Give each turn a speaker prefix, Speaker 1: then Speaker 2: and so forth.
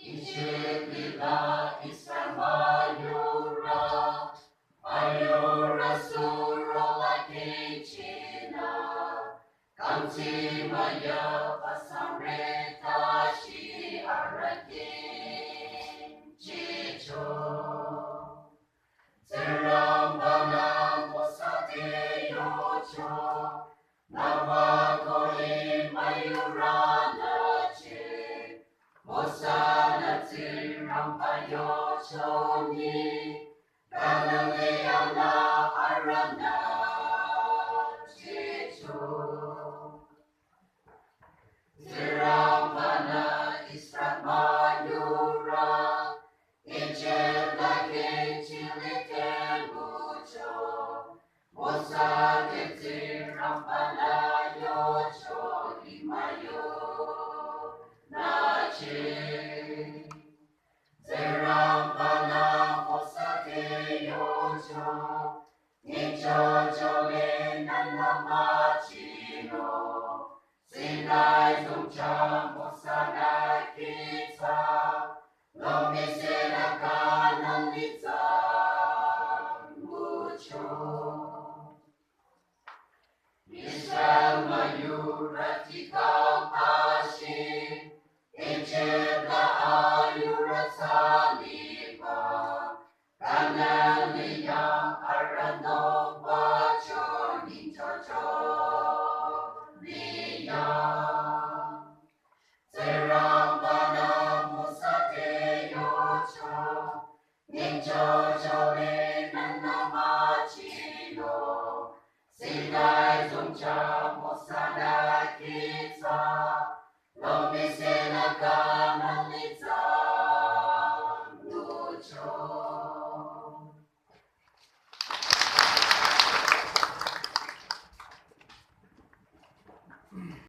Speaker 1: Ichilila Isra Mayura, Mayura Surola Kichina, Kanti Maya Pasamreta Shi Arakin Chicho, Zerambana Mosate Yocho, Navakoli Mayurana Che, Mosana Zirampayo Choni, Galileana Arana Chicho, Zirambana Isra Mayura, Ichilake Chilike Mucho, Mosake Zirampana Yocho Imayo Nache, Zirampana Mosake Yocho, Nicho Jole Nana Machino, Sinai Zongcha